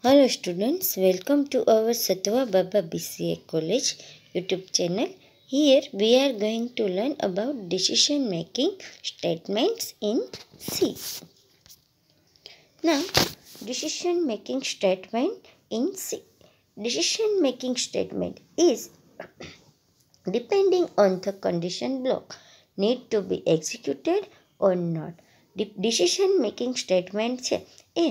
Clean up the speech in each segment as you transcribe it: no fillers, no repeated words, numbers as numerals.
Hello students, welcome to our Satwa Baba BCA College YouTube channel. Here we are going to learn about decision making statements in C. Now, decision making statement in C. Decision making statement is depending on the condition block need to be executed or not. Decision making statement છે એ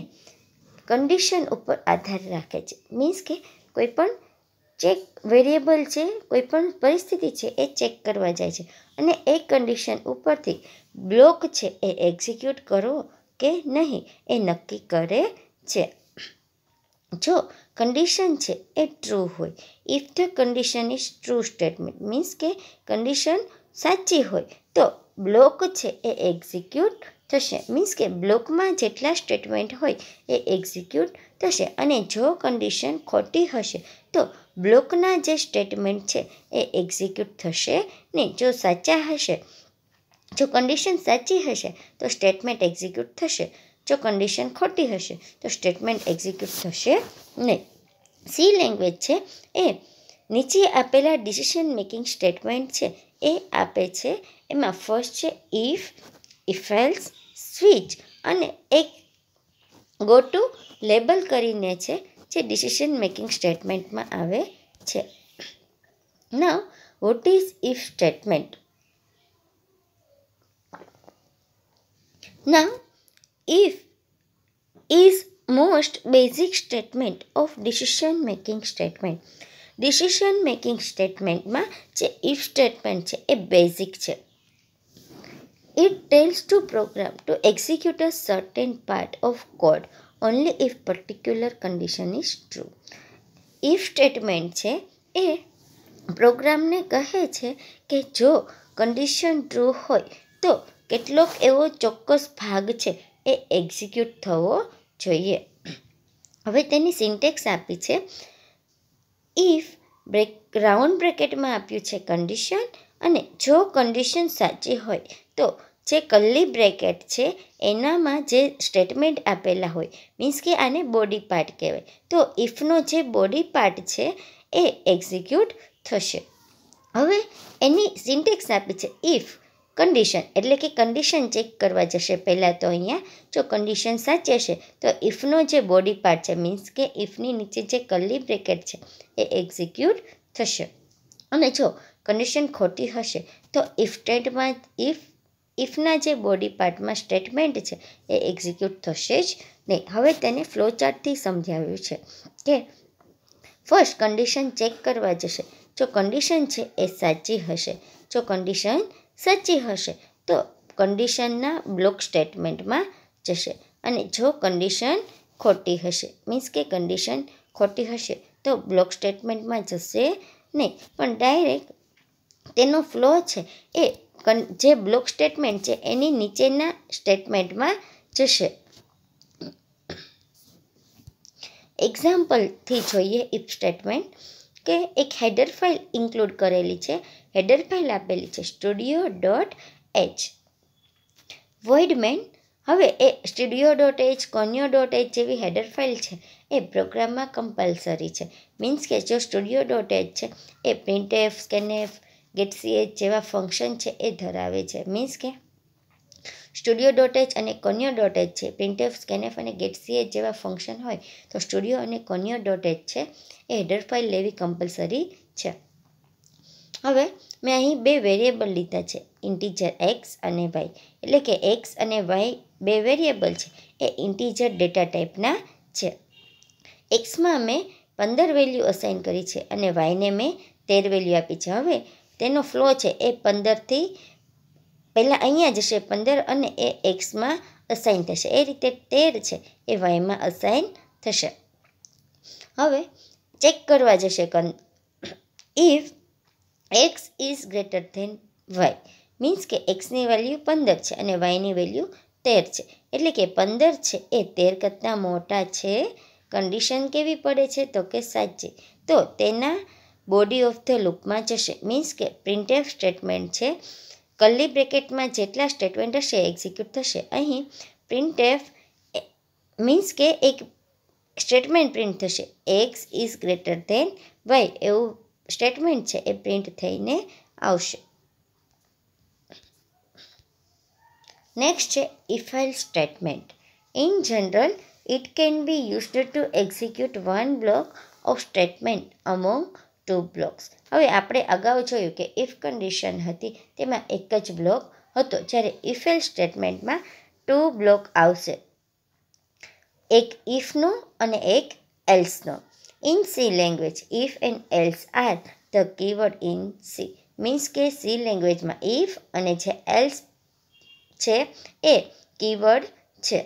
condition ઉપર આધાર રાખે છે. Means કે કોઈપણ check variable છે, કોઈપણ પરિસ્થિતિ છે એ ચેક કરવા જાય છે અને એ કન્ડિશન ઉપરથી બ્લોક છે એ એક્ઝિક્યુટ કરવો કે નહીં એ નક્કી કરે છે. જો કન્ડિશન છે એ ટ્રુ હોય, if the condition is true statement means કે કન્ડિશન સાચી હોય તો બ્લોક છે એ એક્ઝિક્યુટ થશે. મીન્સ કે બ્લોકમાં જેટલા સ્ટેટમેન્ટ હોય એ એક્ઝિક્યુટ થશે. અને જો કન્ડિશન ખોટી હશે તો બ્લોકના જે સ્ટેટમેન્ટ છે એ એક્ઝિક્યુટ થશે નહીં. જો સાચા હશે, જો કન્ડિશન સાચી હશે તો સ્ટેટમેન્ટ એક્ઝિક્યુટ થશે. જો કન્ડિશન ખોટી હશે તો સ્ટેટમેન્ટ એક્ઝિક્યુટ થશે નહીં. સી લેંગ્વેજ છે એ નીચે આપેલા ડિસિઝન મેકિંગ સ્ટેટમેન્ટ છે એ આપે છે. એમાં ફર્સ્ટ છે ઇફ, ઇફ એલ્સ, સ્વિચ અને એક ગો ટુ લેબલ કરીને છે જે ડિસિઝન મેકિંગ સ્ટેટમેન્ટમાં આવે છે. નાઉ what is if statement? Now, if is most basic statement of decision making statement. Decision making statement માં જે if statement છે એ basic છે. It tells to program to execute a certain part of code only if particular condition is true. If statement છે એ પ્રોગ્રામને કહે છે કે જો કન્ડિશન ટ્રુ હોય તો કેટલોક એવો ચોક્કસ ભાગ છે એ એક્ઝિક્યુટ થવો જોઈએ. હવે તેની સિન્ટેક્સ આપી છે. ઇફ રાઉન્ડ બ્રેકેટમાં આપ્યું છે કન્ડિશન, અને જો કન્ડિશન સાચી હોય તો જે કર્લી બ્રેકેટ છે એનામાં જે સ્ટેટમેન્ટ આપેલા હોય, મીન્સ કે આને બોડી પાર્ટ કહેવાય, તો ઇફનો જે બોડી પાર્ટ છે એ એક્ઝિક્યુટ થશે. હવે એની સિન્ટેક્સ આપી છે ઇફ કન્ડિશન, એટલે કે કન્ડિશન ચેક કરવા જશે પહેલાં. તો અહીંયા જો કન્ડિશન સાચી હશે તો ઇફનો જે બોડી પાર્ટ છે, મીન્સ કે ઇફની નીચે જે કર્લી બ્રેકેટ છે એ એક્ઝિક્યુટ થશે. અને જો કન્ડિશન ખોટી હશે તો ઇફના જે બોડી પાર્ટમાં સ્ટેટમેન્ટ છે એ એક્ઝિક્યુટ થશે જ નહીં. હવે તેને ફ્લો ચાર્ટથી સમજાવ્યું છે કે ફર્સ્ટ કન્ડિશન ચેક કરવા જશે. જો કન્ડિશન છે એ સાચી હશે, જો કન્ડિશન સાચી હશે તો કન્ડિશનના બ્લોક સ્ટેટમેન્ટમાં જશે. અને જો કન્ડિશન ખોટી હશે, મીન્સ કે કન્ડિશન ખોટી હશે તો બ્લોક સ્ટેટમેન્ટમાં જશે નહીં, પણ ડાયરેક્ટ તેનો ફ્લો છે એ જે બ્લોક સ્ટેટમેન્ટ છે એની નીચેના સ્ટેટમેન્ટમાં જશે. એક્ઝામ્પલથી જોઈએ ઇફ સ્ટેટમેન્ટ કે એક હેડર ફાઇલ ઇન્ક્લુડ કરેલી છે. હેડર ફાઇલ આપેલી છે studio.h void main. હવે એ studio.h, conio.h જેવી હેડર ફાઇલ છે એ પ્રોગ્રામમાં કમ્પલસરી છે. મીન્સ કે જો studio.h છે એ printf, scanf, getch જેવા ફંક્શન છે એ ધરાવે છે. મીન્સ કે studio.h અને conio.h છે, printf, scanf અને getch જેવા ફંક્શન હોય તો studio અને conio.h છે એ હેડર ફાઇલ લેવી કમ્પલસરી છે. હવે મેં અહીં બે વેરિયેબલ લીધા છે, ઇન્ટીજર એક્સ અને વાય. એટલે કે એક્સ અને વાય બે વેરિયેબલ છે એ ઇન્ટીજર ડેટા ટાઈપના છે. એક્સમાં મેં 15 વેલ્યુ અસાઇન કરી છે અને વાયને મેં 13 વેલ્યુ આપી છે. હવે તેનો ફ્લો છે એ 15થી પહેલાં અહીંયા જશે 15 અને એ એક્સમાં અસાઇન થશે. એ રીતે 13 છે એ વાયમાં અસાઇન થશે. હવે ચેક કરવા જશે if x is greater than y, means કે એક્સની વેલ્યુ 15 છે અને વાયની વેલ્યુ 13 છે. એટલે કે 15 છે એ 13 કરતાં મોટા છે. કન્ડિશન કેવી પડે છે તો કે સાચી. તો તેના બોડી ઓફ ધ લૂપમાં જશે. મીન્સ કે પ્રિન્ટએફ સ્ટેટમેન્ટ છે, કર્લી બ્રેકેટમાં જેટલા સ્ટેટમેન્ટ હશે એક્ઝિક્યુટ થશે. અહીં પ્રિન્ટએફ મીન્સ કે એક સ્ટેટમેન્ટ પ્રિન્ટ થશે x is greater than y એવું સ્ટેટમેન્ટ છે એ પ્રિન્ટ થઈને આવશે. નેક્સ્ટ છે if else statement. In general it can be used to execute one block of statement among two blocks. હવે આપણે અગાઉ જોયું કે if કન્ડિશન હતી તેમાં એક જ બ્લોક હતો, જ્યારે if else સ્ટેટમેન્ટમાં 2 બ્લોક આવશે, એક ifનો અને એક elseનો. In C language if and else are the keyword in C. Means કે સી લેંગ્વેજમાં if અને જે else છે એ કીવર્ડ છે.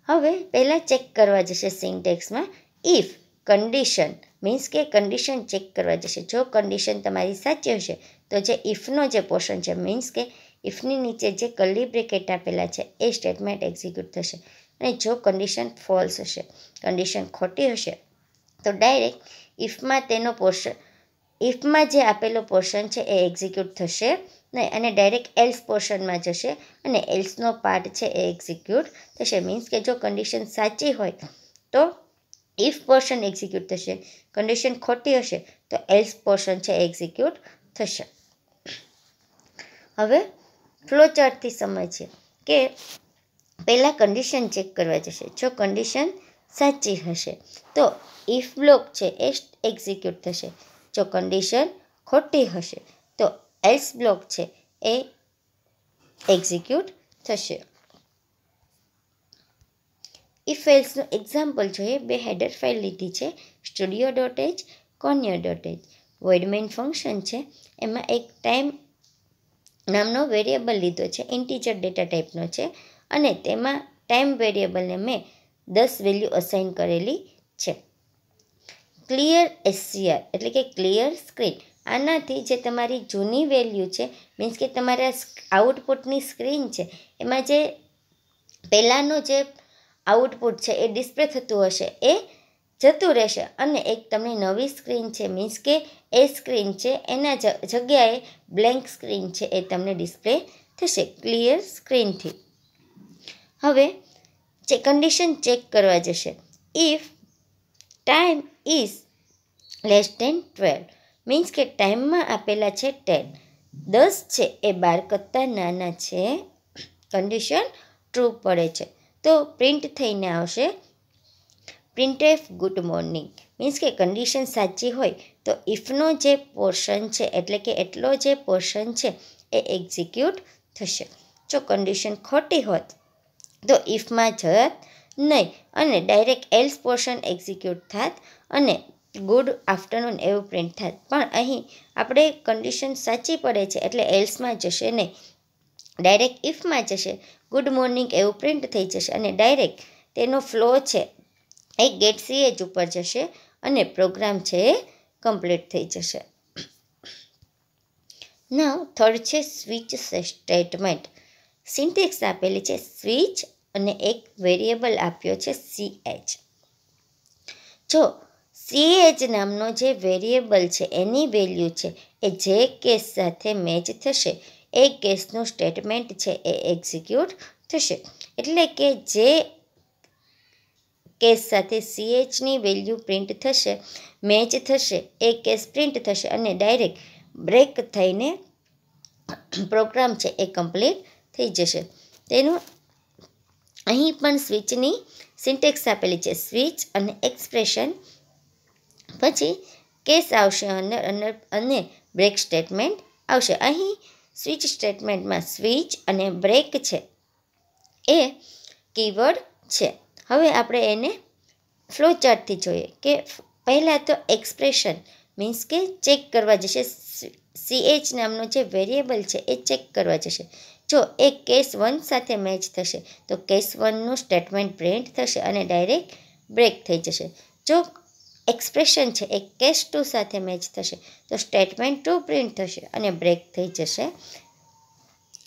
હવે પહેલાં ચેક કરવા જશે સિન્ટેક્સમાં ઇફ કન્ડિશન મીન્સ કે કન્ડિશન ચેક કરવા જશે. જો કન્ડિશન તમારી સાચી હશે તો જે ઇફનો જે પોર્શન છે મીન્સ કે ઇફની નીચે જે કર્લી બ્રેકેટ આપેલા છે એ સ્ટેટમેન્ટ એક્ઝિક્યુટ થશે. અને જો કન્ડિશન ફોલ્સ હશે, કન્ડિશન ખોટી હશે, તો ડાયરેક્ટ ઇફમાં તેનો પોર્શન ઇફમાં જે આપેલો પોર્શન છે એ એક્ઝિક્યુટ થશે નહીં અને ડાયરેક્ટ એલ્સ પોર્શનમાં જશે અને એલ્સનો પાર્ટ છે એ એક્ઝિક્યુટ થશે. મીન્સ કે જો કન્ડિશન સાચી હોય તો ઇફ પોર્શન એક્ઝિક્યુટ થશે, કન્ડિશન ખોટી હશે તો એલ્સ પોર્શન છે એક્ઝિક્યુટ થશે. હવે ફ્લો ચાર્ટથી સમજીએ કે પહેલાં કન્ડિશન ચેક કરવા જશે. જો કન્ડિશન સાચી હશે તો ઇફ બ્લોક છે એ એક્ઝિક્યુટ થશે. જો કન્ડિશન ખોટી હશે તો એલ્સ બ્લોક છે એ એક્ઝિક્યુટ થશે. ઇફ એલ્સનું એક્ઝામ્પલ જોઈએ. બે હેડર ફાઇલ લીધી છે, studio.h, conio.h. વોઇડમેન ફંક્શન છે, એમાં એક ટાઈમ નામનો વેરિયેબલ લીધો છે, ઇન્ટીજર ડેટા ટાઈપનો છે અને તેમાં ટાઈમ વેરિયેબલને મેં 10 વેલ્યુ અસાઇન કરેલી છે. ક્લિયર SCR એટલે કે ક્લિયર સ્ક્રીન. આનાથી જે તમારી જૂની વેલ્યુ છે મીન્સ કે તમારા આઉટપુટની સ્ક્રીન છે એમાં જે પહેલાંનો જે આઉટપુટ છે એ ડિસ્પ્લે થતું હશે એ જતું રહેશે અને એક તમને નવી સ્ક્રીન છે મીન્સ કે એ સ્ક્રીન છે એના જગ્યાએ બ્લેન્ક સ્ક્રીન છે એ તમને ડિસ્પ્લે થશે ક્લિયર સ્ક્રીનથી. હવે કન્ડિશન ચેક કરવા જશે. If time is less than 12 means કે ટાઈમમાં આપેલા છે 10, 10 છે એ 12 કરતાં નાના છે, કન્ડિશન ટ્રુ પડે છે તો પ્રિન્ટ થઈને આવશે printf ગુડ મોર્નિંગ. મીન્સ કે કન્ડિશન સાચી હોય તો ઇફનો જે પોર્શન છે એટલે કે એટલો જે પોર્શન છે એ એક્ઝિક્યુટ થશે. જો કન્ડિશન ખોટી હોત તો ઇફમાં જત નહીં અને ડાયરેક્ટ એલ્સ પોર્શન એક્ઝિક્યુટ થાત અને ગુડ આફ્ટરનૂન એવું પ્રિન્ટ થાત. પણ અહીં આપણે કન્ડિશન સાચી પડે છે એટલે એલ્સમાં જશે નહીં, ડાયરેક્ટ ઇફમાં જશે, ગુડ મોર્નિંગ એવું પ્રિન્ટ થઈ જશે અને ડાયરેક્ટ તેનો ફ્લો છે એ ગેટ CH ઉપર જશે અને પ્રોગ્રામ છે એ કમ્પ્લીટ થઈ જશે. નાવ થર્ડ છે સ્વિચ સ્ટેટમેન્ટ. સિન્ટેક્સ આપેલી છે સ્વિચ અને એક વેરિયેબલ આપ્યો છે CH. જો CH નામનો જે વેરિયેબલ છે એની વેલ્યુ છે એ જે કેસ સાથે મેચ થશે એ કેસનું સ્ટેટમેન્ટ છે એ એક્ઝિક્યુટ થશે. એટલે કે જે કેસ સાથે CHની વેલ્યુ પ્રિન્ટ થશે, મેચ થશે, એ કેસ પ્રિન્ટ થશે અને ડાયરેક્ટ બ્રેક થઈને પ્રોગ્રામ છે એ કમ્પ્લીટ થઈ જશે. તેનું અહીં પણ સ્વિચની સિન્ટેક્સ આપેલી છે સ્વિચ અને એક્સપ્રેશન, પછી કેસ આવશે અને બ્રેક સ્ટેટમેન્ટ આવશે. અહીં સ્વિચ સ્ટેટમેન્ટમાં સ્વિચ અને બ્રેક છે એ કીવર્ડ છે. હવે આપણે એને ફ્લો ચાર્ટથી જોઈએ કે પહેલાં તો એક્સપ્રેશન મીન્સ કે ચેક કરવા જશે. CH નામનો જે વેરિયેબલ છે એ ચેક કરવા જશે. જો એ કેસ 1 સાથે મેચ થશે તો કેસ 1નું સ્ટેટમેન્ટ પ્રિન્ટ થશે અને ડાયરેક્ટ બ્રેક થઈ જશે. જો એક્સપ્રેશન છે એ કેસ 2 સાથે મેચ થશે તો સ્ટેટમેન્ટ 2 પ્રિન્ટ થશે અને બ્રેક થઈ જશે.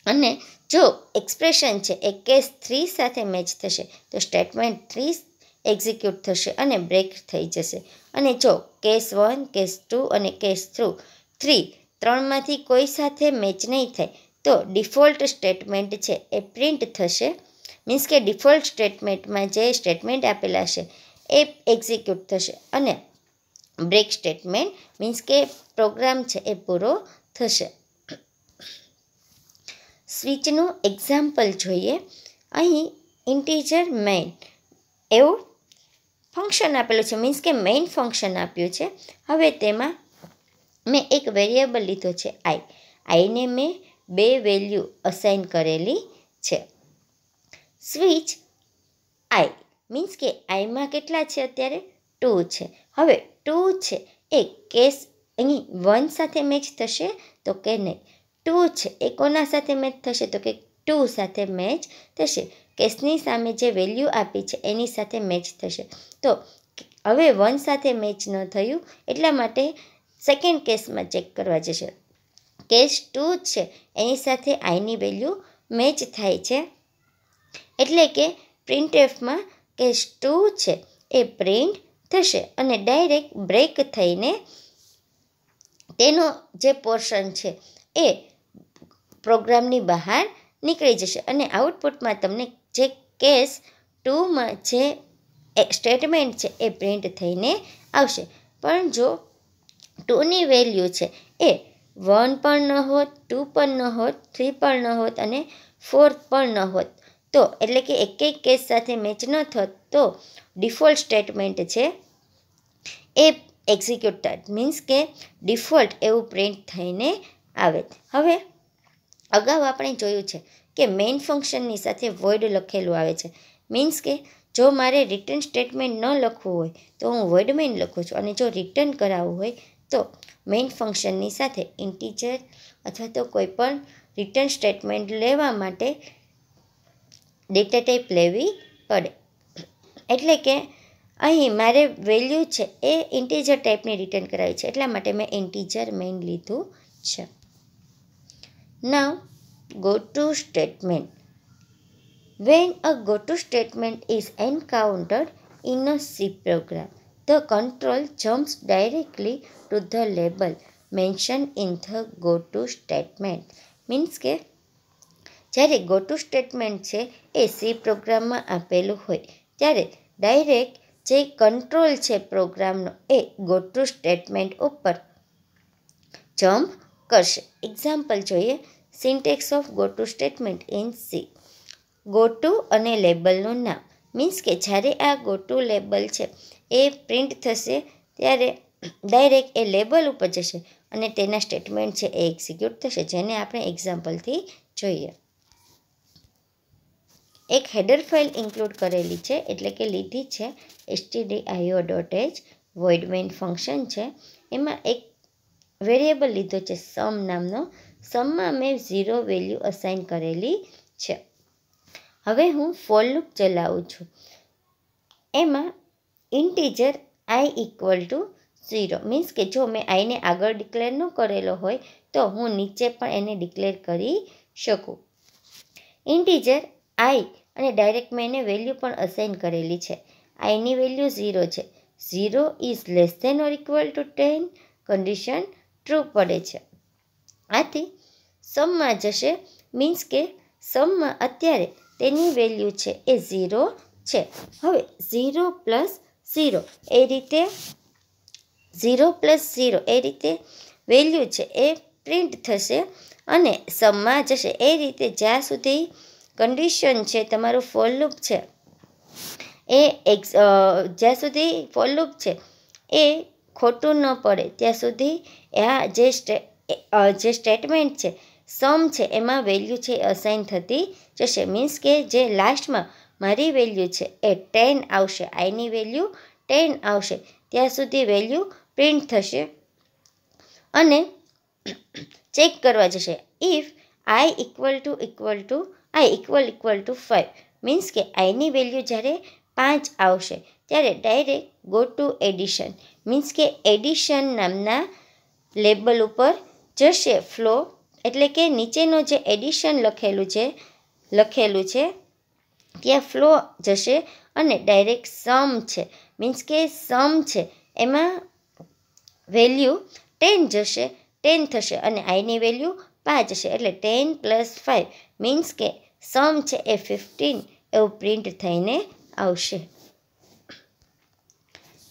અને જો એક્સપ્રેશન છે એ કેસ 3 સાથે મેચ થશે તો સ્ટેટમેન્ટ 3 એક્ઝિક્યુટ થશે અને બ્રેક થઈ જશે. અને જો કેસ 1, કેસ 2 અને કેસ 3 ત્રણમાંથી કોઈ સાથે મેચ નહીં થાય તો ડિફોલ્ટ સ્ટેટમેન્ટ છે એ પ્રિન્ટ થશે મીન્સ કે ડિફોલ્ટ સ્ટેટમેન્ટમાં જે સ્ટેટમેન્ટ આપેલા છે એ એક્ઝિક્યુટ થશે અને બ્રેક સ્ટેટમેન્ટ મીન્સ કે પ્રોગ્રામ છે એ પૂરો થશે. સ્વિચનું એક્ઝામ્પલ જોઈએ. અહીં ઇન્ટીજર મેઇન એવું ફંક્શન આપેલું છે, મીન્સ કે મેઇન ફંક્શન આપ્યું છે. હવે તેમાં મેં એક વેરિયેબલ લીધો છે આઈને મેં 2 વેલ્યુ અસાઇન કરેલી છે. સ્વિચ આઈ મીન્સ કે આઈમાં કેટલા છે અત્યારે 2 છે. હવે 2 છે એ કેસ અહીં 1 સાથે મેચ થશે તો કે નહીં. 2 છે એ કોના સાથે મેચ થશે તો કે 2 સાથે મેચ થશે. કેસની સામે જે વેલ્યુ આપી છે એની સાથે મેચ થશે. તો હવે 1 સાથે મેચ ન થયું એટલા માટે સેકન્ડ કેસમાં ચેક કરવા જશે. કેસ 2 છે એની સાથે આઈની વેલ્યુ મેચ થાય છે, એટલે કે પ્રિન્ટએફમાં કેસ 2 છે એ પ્રિન્ટ થશે અને ડાયરેક્ટ બ્રેક થઈને તેનો જે પોર્શન છે એ પ્રોગ્રામની બહાર નીકળી જશે અને આઉટપુટમાં તમને જે કેસ 2માં જે સ્ટેટમેન્ટ છે એ પ્રિન્ટ થઈને આવશે. પણ જો 2ની વેલ્યુ છે એ 1 પણ ન હોત, 2 પણ ન હોત, 3 પણ ન હોત અને 4 પણ ન હોત તો એટલે કે એક કેસ સાથે મેચ ન થત તો ડિફોલ્ટ સ્ટેટમેન્ટ છે એ એક્ઝિક્યુટ થાય, મીન્સ કે ડિફોલ્ટ એવું પ્રિન્ટ થઈને આવે. હવે અગાઉ આપણે જોયું છે કે મેઇન ફંક્શનની સાથે વોઇડ લખેલું આવે છે, મીન્સ કે જો મારે રિટર્ન સ્ટેટમેન્ટ ન લખવું હોય તો હું વોઇડ મેઇન લખું છું અને જો રિટર્ન કરાવવું હોય તો મેઇન ફંક્શનની સાથે ઇન્ટીજર અથવા તો કોઈ પણ રિટર્ન સ્ટેટમેન્ટ લેવા માટે ડેટા ટાઈપ લેવી પડે. એટલે કે અહીં મારે વેલ્યુ છે એ ઇન્ટીજર ટાઈપની રિટર્ન કરાવી છે એટલા માટે મેં ઇન્ટીજર મેઇન લીધું છે. નાવ ગોટુ statement. When a goto statement is encountered in a C program, the control jumps directly to the label mentioned in the goto statement. Means કે જ્યારે ગોટુ સ્ટેટમેન્ટ છે એ સી પ્રોગ્રામમાં આપેલું હોય ત્યારે ડાયરેક્ટ જે કંટ્રોલ છે પ્રોગ્રામનો એ ગોટુ સ્ટેટમેન્ટ ઉપર જમ્પ કરશે. એક્ઝામ્પલ જોઈએ. Syntax of goto statement in C. Goto અને લેબલનું નામ, મીન્સ કે જ્યારે આ ગોટુ લેબલ છે એ પ્રિન્ટ થશે ત્યારે ડાયરેક્ટ એ લેબલ ઉપર જશે અને તેના સ્ટેટમેન્ટ છે એ એક્ઝિક્યુટ થશે, જેને આપણે એક્ઝામ્પલથી જોઈએ. એક હેડર ફાઇલ ઇન્ક્લુડ કરેલી છે એટલે કે લીધી છે stdio.h વોઇડ મેઇન ફંક્શન છે. એમાં એક વેરિયેબલ લીધો છે સમ નામનો. સમમાં મેં 0 વેલ્યુ અસાઇન કરેલી છે. હવે હું ફોર લૂપ ચલાવું છું. એમાં integer I equal to 0 means કે જો મેં આઈને આગળ ડિક્લેર ન કરેલો હોય તો હું નીચે પણ એને ડિક્લેર કરી શકું. ઇન્ટીજર આઈ અને ડાયરેક્ટ મેં એને વેલ્યુ પણ અસાઇન કરેલી છે. આઈની વેલ્યુ 0 છે. 0 is less than or equal to 10 condition true પડે છે. આથી સમમાં જશે, મીન્સ કે સમમાં અત્યારે તેની વેલ્યુ છે એ 0 છે. હવે 0 પ્લસ 0 એ રીતે 0 પ્લસ 0 એ રીતે વેલ્યુ છે એ પ્રિન્ટ થશે અને સમમાં જશે. એ રીતે જ્યાં સુધી કન્ડિશન છે તમારું ફોર લૂપ છે એ જ્યાં સુધી ફોર લૂપ છે એ ખોટું ન પડે ત્યાં સુધી આ જે સ્ટેટમેન્ટ છે સમ છે એમાં વેલ્યુ છે અસાઇન થતી જશે. મીન્સ કે જે લાસ્ટમાં મારી વેલ્યુ છે એ 10 આવશે, આઈની વેલ્યુ 10 આવશે ત્યાં સુધી વેલ્યુ પ્રિન્ટ થશે અને ચેક કરવા જશે. If I equal to 5 means કે આઈની વેલ્યુ જ્યારે 5 આવશે ત્યારે direct go to addition means કે એડિશન નામના લેબલ ઉપર જશે. ફ્લો એટલે કે નીચેનો જે એડિશન લખેલું છે ત્યાં ફ્લો જશે અને ડાયરેક્ટ સમ છે મીન્સ કે સમ છે એમાં વેલ્યુ 10 જશે, 10 થશે અને આઈની વેલ્યુ 5 હશે એટલે 10 પ્લસ 5 મીન્સ કે સમ છે એ 15 એવું પ્રિન્ટ થઈને આવશે.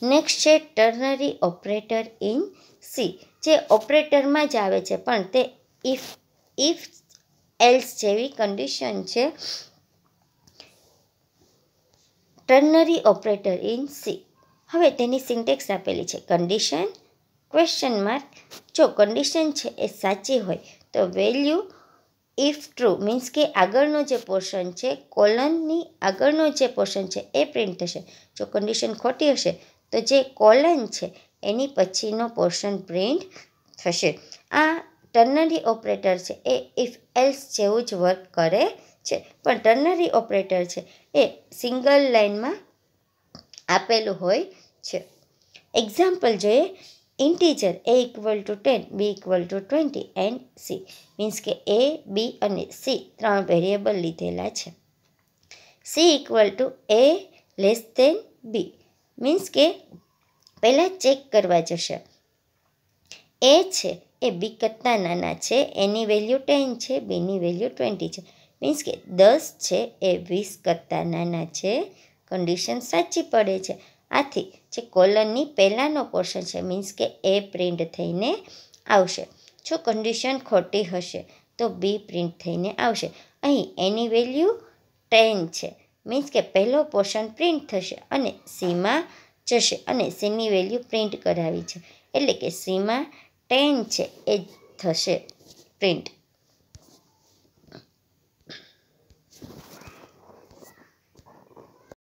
નેક્સ્ટ છે ટર્નરી ઓપરેટર ઇન સી, જે ઓપરેટરમાં જ આવે છે પણ તે ઇફ એલ્સ જેવી કન્ડિશન છે. Ternary operator in C. હવે તેની સિન્ટેક્સ આપેલી છે. Condition question mark. જો કન્ડિશન છે એ સાચી હોય તો વેલ્યુ ઇફ ટ્રુ મીન્સ કે આગળનો જે પોર્શન છે, કોલનની આગળનો જે પોર્શન છે એ પ્રિન્ટ થશે. જો કન્ડિશન ખોટી હશે તો જે કોલન છે એની પછીનો પોર્શન પ્રિન્ટ થશે. આ ટર્નરી ઓપરેટર છે એ ઇફ એલ્સ જેવું જ વર્ક કરે છે, પણ ટર્નરી ઓપરેટર છે એ સિંગલ લાઇનમાં આપેલું હોય છે. એક્ઝામ્પલ જોઈએ. Integer a equal to 10, b equal to 20 and c. Means કે a, b અને c 3 વેરિયેબલ લીધેલા છે. c equal to a less than b means કે પહેલાં ચેક કરવા જશે. a છે એ b કરતાં નાના છે, એની વેલ્યુ 10 છે, bની વેલ્યુ 20 છે. મીન્સ કે 10 છે એ 20 કરતાં નાના છે. કન્ડિશન સાચી પડે છે. આથી જે કોલનની પહેલાંનો પોર્શન છે મીન્સ કે એ પ્રિન્ટ થઈને આવશે. જો કન્ડિશન ખોટી હશે તો બી પ્રિન્ટ થઈને આવશે. અહીં એની વેલ્યુ 10 છે મીન્સ કે પહેલો પોર્શન પ્રિન્ટ થશે અને સીમાં જશે અને સીની વેલ્યુ પ્રિન્ટ કરાવી છે એટલે કે સીમાં 10 છે એ થશે પ્રિન્ટ.